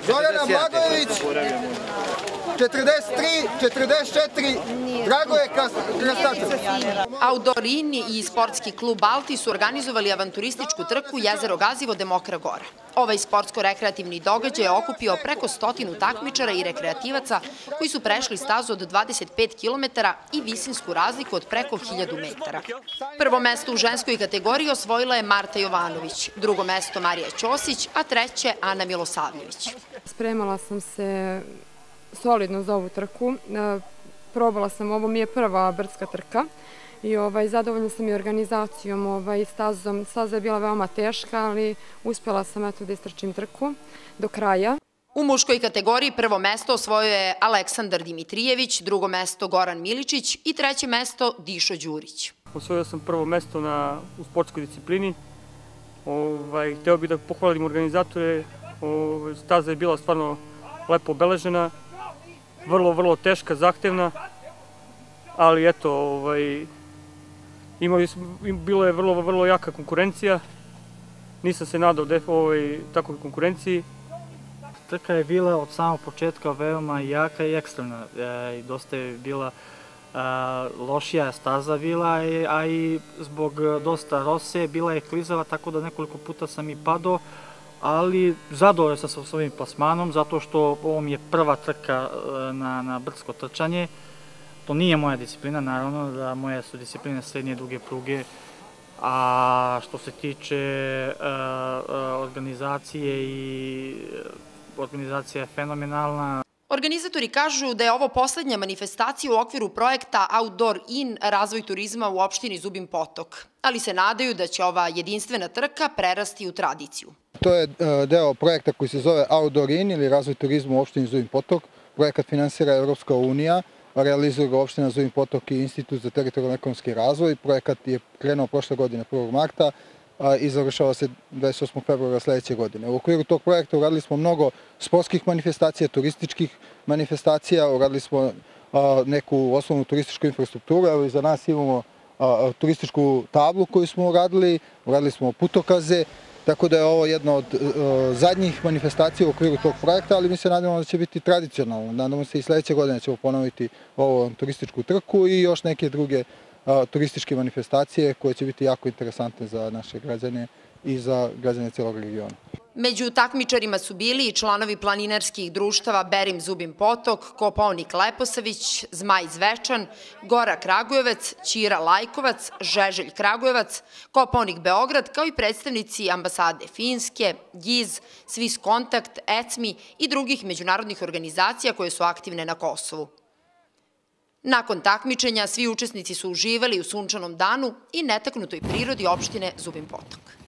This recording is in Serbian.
Zorana Blagojević, 43, 44, Dragoje Krastatović. Outdoor Inn i sportski klub Alti su organizovali avanturističku trku Jezero Gazivo Demokra Gora. Ovaj sportsko-rekreativni događaj je okupio preko 100 takmičara i rekreativaca koji su prešli stazu od 25 km i visinsku razliku od preko 1000 metara. Prvo mesto u ženskoj kategoriji osvojila je Marta Jovanović, drugo mesto Marija Ćosić, a treće Ana Milosavljević. Spremala sam se solidno za ovu trku. Probala sam, ovo mi je prva brdska trka i zadovoljna sam i organizacijom, stazom. Staza je bila veoma teška, ali uspjela sam da istrčim trku do kraja. U muškoj kategoriji prvo mesto osvojio je Aleksandar Dimitrijević, drugo mesto Goran Miličić i treće mesto Dišo Đurić. Osvojio sam prvo mesto u sportskoj disciplini. Hteo bih da pohvalim organizatore. Staza je bila stvarno lepo obeležena, vrlo teška, zahtevna, ali eto, bilo je vrlo jaka konkurencija. Nisam se nadao takvoj konkurenciji. Trka je bila od samog početka veoma jaka i ekstremna. Dosta je bila lošija staza bila, a i zbog dosta rose bila je klizava, tako da nekoliko puta sam i padao, ali zadovoljan sam sa svojim plasmanom, zato što ovo mi je prva trka na brdsko trčanje. To nije moja disciplina, naravno, da moje su discipline srednje duge pruge, a što se tiče organizacije organizacija je fenomenalna. Organizatori kažu da je ovo poslednja manifestacija u okviru projekta Outdoor Inn razvoj turizma u opštini Zubin Potok, ali se nadaju da će ova jedinstvena trka prerasti u tradiciju. To je deo projekta koji se zove Outdoor Inn ili razvoj turizma u opštini Zubin Potok. Projekat finansira Evropska unija, realizuje ga opština Zubin Potok i Institut za teritorijalno ekonomski razvoj. Projekat je krenuo prošle godine 1. marta i završava se 28. februara sledeće godine. U okviru tog projekta uradili smo mnogo sportskih manifestacija, turističkih manifestacija, uradili smo neku osnovnu turističku infrastrukturu, ali za nas imamo turističku tablu koju smo uradili smo putokaze, tako da je ovo jedna od zadnjih manifestacija u okviru tog projekta, ali mi se nadamo da će biti tradicionalno. Nadamo se i sledeće godine ćemo ponoviti ovu turističku trku i još neke druge turističke manifestacije koje će biti jako interesantne za naše građane i za građane celog regiona. Među takmičarima su bili i članovi planinarskih društava Berim Zubin Potok, Kopaonik Leposavić, Zmaj Zvečan, Gora Kragujevac, Ćira Lajkovac, Žeželj Kragujevac, Kopaonik Beograd, kao i predstavnici ambasade Finske, GIZ, Swiss Contact, ECMI i drugih međunarodnih organizacija koje su aktivne na Kosovu. Nakon takmičenja svi učesnici su uživali u sunčanom danu i netaknutoj prirodi opštine Zubin Potok.